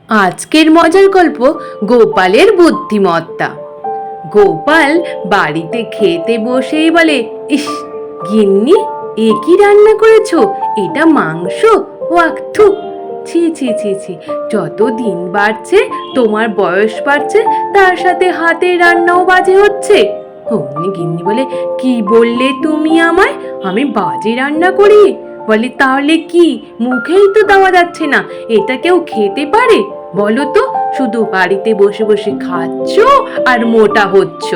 আজকের মজার গল্প গোপালের বুদ্ধিমত্তা। গোপাল বাড়িতে খেতে বসেই বলে, ইস গিন্নি, এ কি রান্না করেছো? এটা মাংস? ওয়াক থু, ছি ছি ছি ছি, যত দিন বাড়ছে তোমার বয়স বাড়ছে, তার সাথে হাতের রান্নাও বাজে হচ্ছে। অমনি গিন্নি বলে, কি বললে তুমি আমায়? আমি বাজে রান্না করি? বলে তাহলে কি? মুখেই তো দেওয়া যাচ্ছে না, এটা কেউ খেতে পারে বলো তো? শুধু বাড়িতে বসে বসে খাচ্ছ আর মোটা হচ্ছ।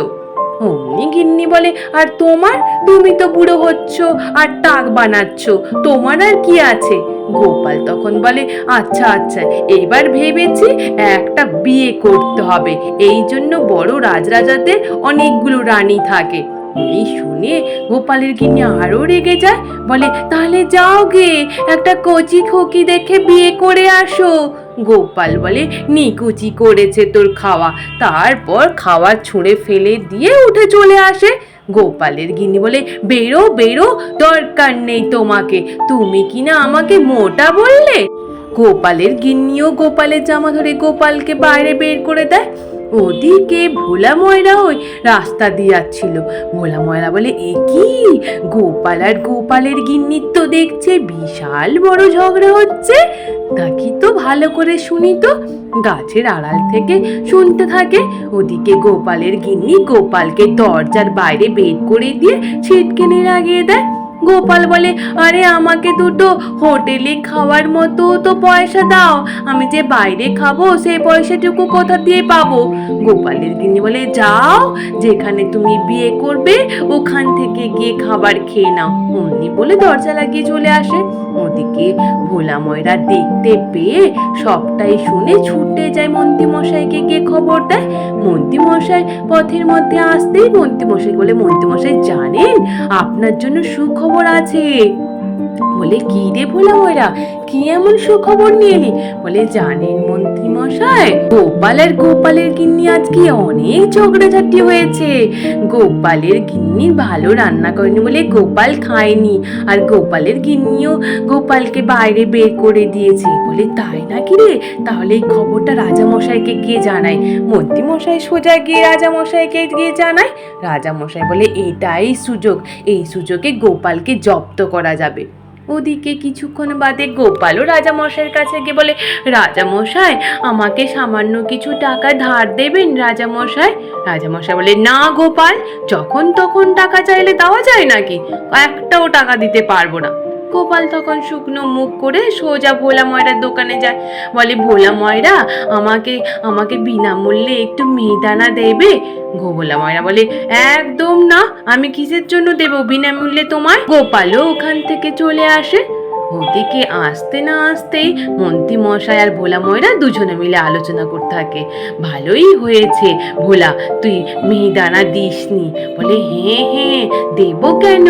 অমনি গিন্নি বলে, আর তোমার? তুমি তো বুড়ো হচ্ছ আর টাক বানাচ্ছ, তোমার আর কি আছে? গোপাল তখন বলে, আচ্ছা আচ্ছা, এবার ভেবেছি একটা বিয়ে করতে হবে, এই জন্য বড় রাজরাজাদের অনেকগুলো রানী থাকে। এই শুনে গোপালের গিন্নি আরো রেগে যায়, বলে তাহলে যাও গে, একটা কচি খোকি দেখে বিয়ে করে আসো। গোপাল বলে, নিকুচি করেছে তোর খাওয়া। তারপর খাওয়া ছুঁড়ে ফেলে দিয়ে উঠে চলে আসে। গোপালের গিন্নি বলে, বেরো বেরো, দরকার নেই তোমাকে, তুমি কিনা আমাকে মোটা বললে। গোপালের গিন্নিও গোপালের জামা ধরে গোপালকে বাইরে বের করে দেয়। ওদিকে ভোলা ময়রা ওই রাস্তা দিয়ে যাচ্ছিল। ভোলা ময়রা বলে, এ কি, গোপাল আর গোপালের গিন্নির তো দেখছে বিশাল বড় ঝগড়া হচ্ছে। দেখি তো, ভালো করে শুনি তো। গাছের আড়াল থেকে শুনতে থাকে। ওদিকে গোপালের গিন্নি গোপালকে দরজার বাইরে বের করে দিয়ে ছিটকিনি লাগিয়ে দেয়। গোপাল বলে, আরে আমাকে দুটো হোটেলে খাওয়ার মতো তো পয়সা দাও, আমি যে বাইরে খাবো সেই পয়সাটুকু কোথা দিয়ে পাবো? গোপালের গিন্নি বলে, যাও, যেখানে তুমি বিয়ে করবে ওখান থেকে গিয়ে খাবার খেয়ে নাও। অমনি বলে দরজা লাগিয়ে চলে আসে। ওদিকে ভোলা ময়রা দেখতে পেয়ে সবটাই শুনে ছুটে যায় মন্ত্রী মশাইকে গিয়ে খবর দেয়। মন্ত্রী মশাই পথের মধ্যে আসতেই মন্ত্রী মশাই বলে, মন্ত্রী মশাই জানেন, আপনার জন্য সুখবর আছে। বলে, কি রে ভোলা ময়রা, কি এমন সুখবর নিয়ে এলি? বলে, জানেন মন্ত্রী মশাই, গোপাল আর গোপালের গিন্নি আজকে অনেক ঝগড়াঝাটি হয়েছে। গোপালের গিন্নি ভালো রান্না করেনি বলে গোপাল খায়নি, আর গোপালের গিন্নিও গোপালকে বাইরে বের করে দিয়েছে। বলে, তাই নাকি রে? তাহলে এই খবরটা রাজামশাইকে গিয়ে জানাই। মন্ত্রী মশাই সোজা গিয়ে রাজামশাইকে গিয়ে জানায়। রাজামশাই বলে, এটাই সুযোগ, এই সুযোগে গোপালকে জব্দ করা যাবে। ওদিকে কিছুক্ষণ বাদে গোপালও রাজামশাইয়ের কাছে গিয়ে বলে, রাজামশাই, আমাকে সামান্য কিছু টাকা ধার দেবেন রাজামশাই। রাজামশাই বলে, না গোপাল, যখন তখন টাকা চাইলে দেওয়া যায় নাকি? একটাও টাকা দিতে পারবো না। গোপাল তখন শুকনো মুখ করে সোজা ভোলা ময়রার দোকানে যায়। বলে, ভোলা ময়রা, আমাকে আমাকে বিনামূল্যে একটু মিহিদানা দেবে? ভোলা ময়রা বলে, একদম না, আমি কিসের জন্য দেব বিনামূল্যে তোমায়? গোপালও ওখান থেকে চলে আসে। ওদিকে আসতে না আসতেই মন্ত্রী মশাই আর ভোলা ময়রা দুজনে মিলে আলোচনা করতে থাকে। ভালোই হয়েছে ভোলা, তুই মিহিদানা দিসনি। বলে, হ্যাঁ হ্যাঁ, দেব কেন?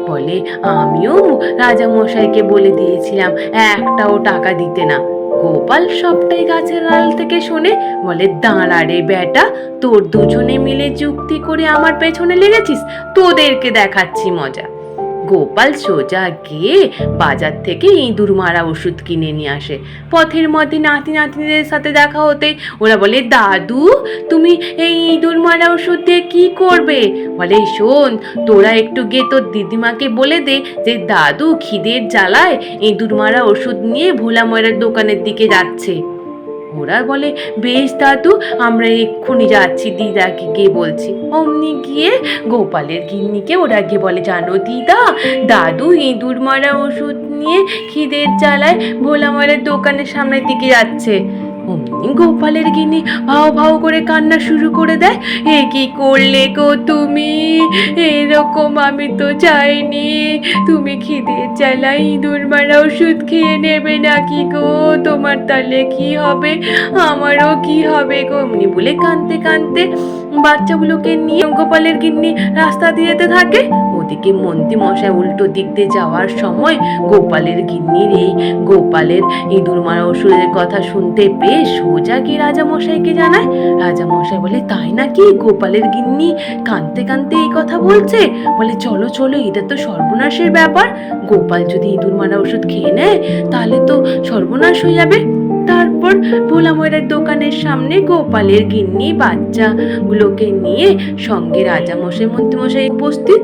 বলে, আমিও রাজা মশাইকে বলে দিয়েছিলাম একটাও টাকা দিতে না। গোপাল সবটাই গাছের আড়াল থেকে শুনে বলে, দাঁড়া রে বেটা, তোর দুজনে মিলে যুক্তি করে আমার পেছনে লেগেছিস, তোদেরকে দেখাচ্ছি মজা। গোপাল সোজা গিয়ে বাজার থেকে ইঁদুর মারা ওষুধ কিনে নিয়ে আসে। পথের মধ্যে নাতি নাতনিদের সাথে দেখা হতে ওরা বলে, দাদু, তুমি এই ইঁদুর মারা ওষুধ দিয়ে কি করবে? বলে, শোন, তোরা একটু গিয়ে তোর দিদিমাকে বলে দে যে দাদু খিদের জ্বালায় ইঁদুর মারা ওষুধ নিয়ে ভোলা ময়রার দোকানের দিকে যাচ্ছে। ওরা বলে, বেশ দাদু, আমরা এক্ষুনি যাচ্ছি, দিদাকে গিয়ে বলছি। অমনি গিয়ে গোপালের গিন্নিকে ওরা গিয়ে বলে, জানো দিদা, দাদু ইঁদুর মারা ওষুধ নিয়ে খিদের জ্বালায় ভোলা ময়রার দোকানের সামনের দিকে যাচ্ছে। অমনি গোপালের গিন্নি ভাও ভাও করে কান্না শুরু করে দেয়। এ কি করলে গো তুমি? এরকম আমি তো চাইনি। তুমি খিদের জ্বালায় ইঁদুর মারা ওষুধ খেয়ে নেবে নাকি গো? তোমার তাহলে কি হবে, আমারও কি হবে গো? অমনি বলে কাঁদতে কাঁদতে বাচ্চাগুলোকে নিয়ে গোপালের গিন্নি রাস্তা দিয়ে যেতে থাকে। ওদিকে মন্ত্রী মশাই উল্টো দিক দিয়ে যাওয়ার সময় গোপালের গিন্নির এই গোপালের ইঁদুর মারা ওষুধের কথা শুনতে পেয়ে সোজা গিয়ে রাজামশাইকে জানায়। রাজামশাই বলে, তাই নাকি? গোপালের গিন্নি কাঁদতে কাঁদতে এই কথা বলছে? বলে, চলো চলো, এটা তো সর্বনাশের ব্যাপার। গোপাল যদি ইঁদুর মারা ওষুধ খেয়ে নেয় তাহলে তো সর্বনাশ হয়ে যাবে। তারপর ভোলা ময়রার দোকানের সামনে গোপালের গিন্নি বাচ্চাগুলোকে নিয়ে সঙ্গে রাজামশাই মন্ত্রীমশাই উপস্থিত।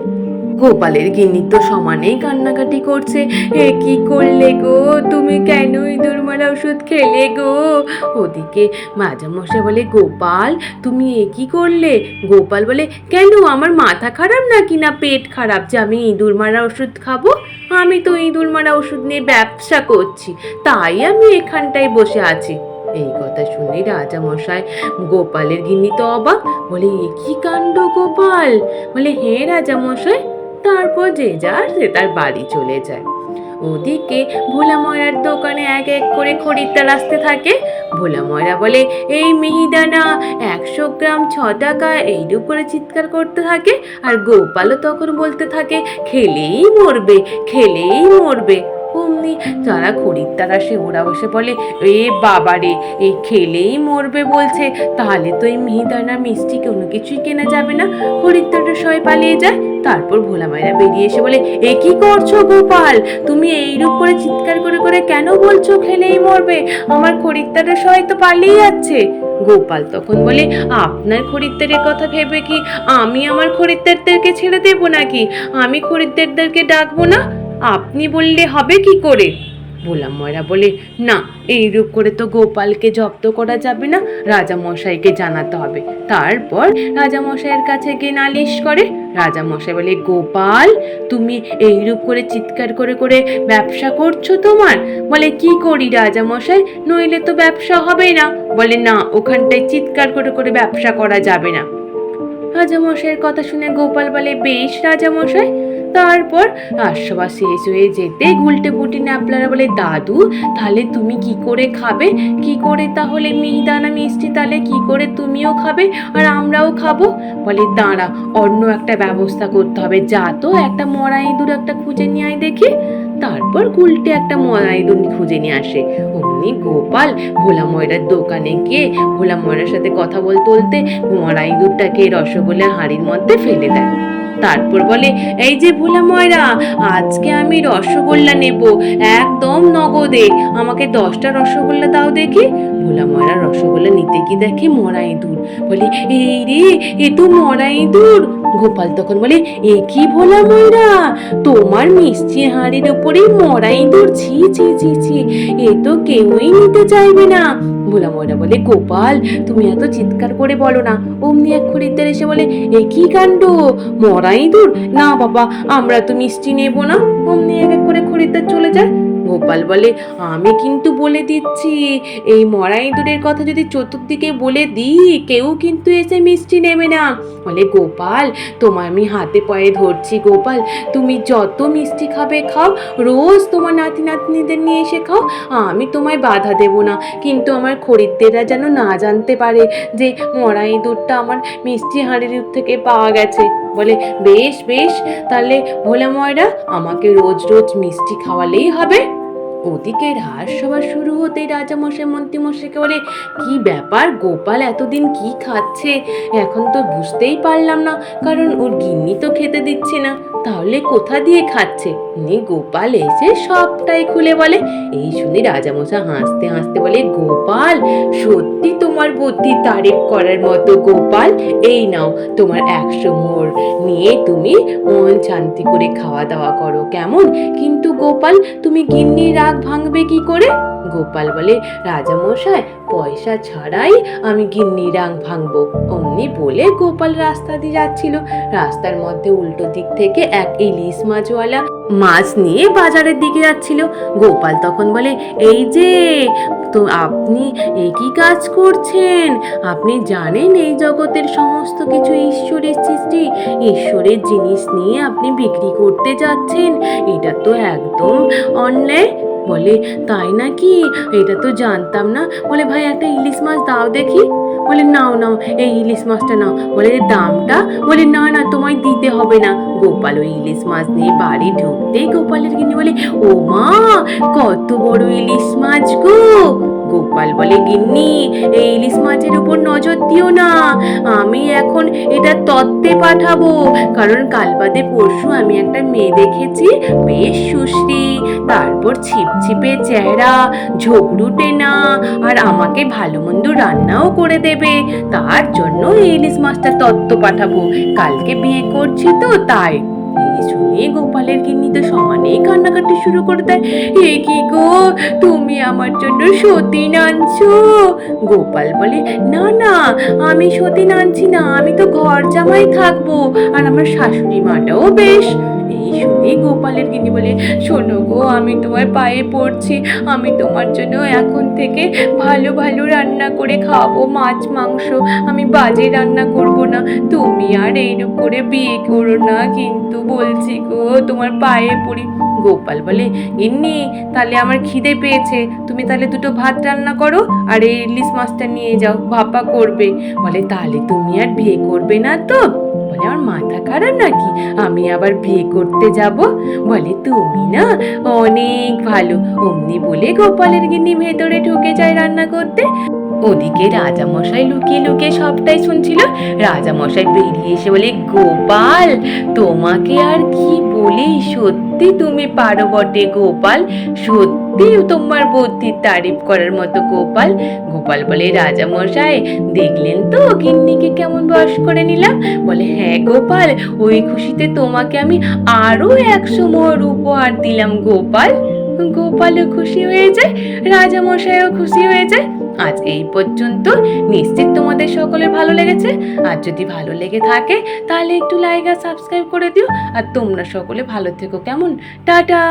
গোপালের গিন্নি তো সমানেই কান্নাকাটি করছে, এ কি করলে গো, তুমি কেন ইঁদুর মারা ওষুধ খেলে গো? ওদিকে রাজামশাই বলে, গোপাল তুমি এ কি করলে? গোপাল বলে, কেন আমার মাথা খারাপ নাকি না পেট খারাপ যে আমি ইঁদুর মারা ওষুধ খাবো? আমি তো ইঁদুর মারা ওষুধ নিয়ে ব্যবসা করছি, তাই আমি এখানটায় বসে আছি। এই কথা শুনে রাজামশাই গোপালের গিন্নি তো অবাক, বলে, এ কি কাণ্ড গোপাল? বলে, হ্যাঁ রাজামশাই। তারপর যে যার সে তার বাড়ি চলে যায়। ওদিকে ভোলা ময়রার দোকানে এক এক করে খরিদ্দার আসতে থাকে। ভোলা ময়রা বলে, এই মিহিদানা 100 গ্রাম 6 টাকা, এইরূপ করে চিৎকার করতে থাকে। আর গোপালও তখন বলতে থাকে, খেলেই মরবে, খেলেই মরবে। অমনি যারা খরিদ্দার আসে ওরা বসে বলে, এ বাবারে, এই খেলেই মরবে বলছে, তাহলে তো এই মিহিদানা মিষ্টি কোনো কিছুই কেনা যাবে না। খরিদ্দাররা সবাই পালিয়ে যায়। তারপর ভোলা মায়েরা বেরিয়ে এসে বলে, এ কি করছো গোপাল? তুমি এইরূপ করে চিৎকার করে করে কেন বলছো খেলেই মরবে? আমার খরিদ্দাররা সবাই তো পালিয়ে যাচ্ছে। গোপাল তখন বলে, আপনার খরিদ্দারের কথা ভেবে কি আমি আমার খরিদ্দারদেরকে ছেড়ে দেবো নাকি? আমি খরিদ্দারদেরকে ডাকবো না? আপনি বললে হবে কি করে? ভোলা ময়রা বলে, না, এইরূপ করে তো গোপালকে জব্দ করা যাবে না, রাজামশাইকে জানাতে হবে। তারপর রাজামশাইয়ের কাছে গিয়ে নালিশ করে। রাজামশাই বলে, গোপাল তুমি এইরূপ করে চিৎকার করে করে ব্যবসা করছো তোমার? বলে, কি করি রাজামশাই, নইলে তো ব্যবসা হবে না। বলে, না, ওখানটায় চিৎকার করে করে ব্যবসা করা যাবে না। রাজামশাইয়ের কথা শুনে গোপাল বলে, বেশ রাজামশাই। তারপর রাজসভা শেষ হয়ে যেতে গুলটে বুটি ন্যাপলারা বলে, দাদু তাহলে তুমি কি করে খাবে? কি করে তাহলে মিহিদানা মিষ্টি তাহলে কি করে তুমিও খাবে আর আমরাও খাবো? বলে, দাঁড়া, অন্য একটা ব্যবস্থা করতে হবে, যা তো একটা মরা ইঁদুর একটা খুঁজে নিয়ে আয় দেখি। তারপর গুলটে একটা মরা ইঁদুর খুঁজে নিয়ে আসে। অমনি গোপাল ভোলা ময়রার দোকানে গিয়ে ভোলা ময়রার সাথে কথা বলতে বলতে মরা ইঁদুরটাকে রসগোল্লার হাঁড়ির মধ্যে ফেলে দেয়। তারপর বলে, এই যে ভোলা ময়রা, আজকে আমি রসগোল্লা নেব, একদম নগদে, আমাকে 10টা রসগোল্লা দাও দেখি। ভোলা ময়রা রসগোল্লা নিতে কি দেখে মরা ইঁদুর। বলে, এই রে, এ তো মরা ইঁদুর। গোপাল তখন বলে, এ কি ভোলা ময়রা, তোমার মিষ্টি হাঁড়ির ওপরে মরা ইঁদুর, ছি ছি ছি ছি, এ তো কেউই নিতে চাইবে না। ভোলা ময়রা বলে, গোপাল তুমি এত চিৎকার করে বলো না। অমনি এক খরিদ্দার এসে বলে, এ কি কাণ্ড, মরা ইঁদুর? না বাবা, আমরা তো মিষ্টি নেব না। অমনি এক এক করে খরিদ্দার চলে যায়। গোপাল বলে, আমি কিন্তু বলে দিচ্ছি, এই মরা ইঁদুরের কথা যদি চতুর্দিকে বলে দিই, কেউ কিন্তু এসে মিষ্টি নেবে না। বলে, গোপাল তোমার আমি হাতে পায়ে ধরছি গোপাল, তুমি যত মিষ্টি খাবে খাও, রোজ তোমার নাতি নাতনিদের নিয়ে এসে খাও, আমি তোমায় বাধা দেব না। কিন্তু আমার খরিদ্দেররা যেন না জানতে পারে যে মরা ইঁদুরটা আমার মিষ্টি হাঁড়ির থেকে পাওয়া গেছে। বলে, বেশ বেশ, তাহলে ভোলা ময়রা আমাকে রোজ রোজ মিষ্টি খাওয়ালেই হবে। ওদিকে রাজসভা শুরু হতেই রাজামশাই মন্ত্রীমশাইকে বলে, কি ব্যাপার, গোপাল এতদিন কি খাচ্ছে এখন তো বুঝতেই পারলাম না, কারণ ওর গিন্নি তো খেতে দিচ্ছে না, তাহলে কোথা দিয়ে খাচ্ছে? গোপাল এসে সবটাই খুলে বলে। এই শুনে রাজামশাই হাসতে হাসতে বলে, গোপাল সত্যি তোমার বুদ্ধি তারিফ করার মতো গোপাল, এই নাও তোমার 100 মোহর, নিয়ে তুমি মন শান্তি করে খাওয়া দাওয়া করো, কেমন? কিন্তু গোপাল তুমি গিন্নির রাগ ভাঙবে কি করে? গোপাল বলে, রাজামশাই পয়সা ছাড়াই আমি গিন্নির রাগ ভাঙবো। অমনি বলে গোপাল রাস্তা দিয়ে যাচ্ছিল। রাস্তার মধ্যে উল্টো দিক থেকে এক ইলিশ মাছওয়ালা মাছ নিয়ে বাজারের দিকে যাচ্ছিল। গোপাল তখন বলে, এই যে তো আপনি একই কাজ করছেন? আপনি জানেন এই জগতের সমস্ত কিছু ঈশ্বরের সৃষ্টি, ঈশ্বরের জিনিস নিয়ে আপনি বিক্রি করতে যাচ্ছেন, এটা তো একদম অন্যায়। বলে, তাই নাকি? এটা তো জানতাম না। বলে, ভাই একটা ইলিশ মাছ দাও দেখি। বলে, নাও নাও, এই ইলিশ মাছটা নাও। বলে, দামটা? বলে, না না, তোমায় দিতে হবে না। গোপাল ওই ইলিশ মাছ নিয়ে বাড়ি ঢুকতেই গোপালের গিন্নি বলে, ও মা, কত বড় ইলিশ মাছ গো! গোপাল বলে, গিন্নি এই ইলিশ মাছের উপর নজর দিও না, আমি এখন এটা তত্ত্বে পাঠাবো। কারণ কাল বাদে পরশু আমি একটা মেয়ে দেখেছি, বেশ সুশ্রী, তারপর ছিপছিপে চেহারা, ঝগড়ুটে না, আর আমাকে ভালো মন্দ রান্নাও করে দেবে। তার জন্য এই ইলিশ মাছটা তত্ত্ব পাঠাবো, কালকে বিয়ে করছি তো তাই। এই শুনে গোপালের গিন্নি তো সমানেই কান্নাকাটি শুরু করে দেয়। এ কি গো, তুমি আমার জন্য সতীন আনছো? গোপাল বলে, না না, আমি সতীন আনছি না, আমি তো ঘর জামাই থাকবো, আর আমার শাশুড়ি মাটাও বেশ। এই শুনে গোপালের গিন্নি বলে, শোনো গো, আমি তোমার পায়ে পড়ছি, আমি তোমার জন্য এখন থেকে ভালো ভালো রান্না করে খাওয়াবো, মাছ মাংস, আমি বাজে রান্না করব না। তুমি আর এইরকম করে বিয়ে করো না কিন্তু, বলছি গো, তোমার পায়ে পড়ি। গোপাল বলে, গিন্নি তাহলে আমার খিদে পেয়েছে, তুমি তাহলে দুটো ভাত রান্না করো আর এই ইলিশ মাছটা নিয়ে যাও, ভাপা করবে। বলে, তাহলে তুমি আর বিয়ে করবে না তো? বলে, আমার মাথা খারাপ নাকি, আমি আবার বিয়ে করতে যাব? বলে, তুমি না অনেক ভালো। অমনি বলে গোপালের গিন্নি ভেতরে ঢুকে যায় রান্না করতে। ওদিকে রাজামশাই লুকিয়ে লুকিয়ে সবটাই শুনছিল। রাজামশাই বেরিয়ে এসে বলে, গোপাল, তোমাকে আর কি বলি, সত্যি তুমি পারো বটে গোপাল, সত্যি তোমার বুদ্ধির তারিফ করার মতো গোপাল। গোপাল বলে, রাজামশাই দেখলেন তো গিন্নিকে কেমন বশ করে নিলাম? বলে, হ্যাঁ গোপাল, ওই খুশিতে তোমাকে আমি আরো 100 মোহর উপহার দিলাম গোপাল। গোপালও খুশি হয়ে যায়, রাজামশাইও খুশি হয়ে যায়। আজ এই পর্যন্ত, নিশ্চিত তোমাদের সকলের ভালো লেগেছে। আর যদি ভালো লেগে থাকে তাহলে একটু লাইক আর সাবস্ক্রাইব করে দিও। আর তোমরা সকলে ভালো থেকো, কেমন? টাটা।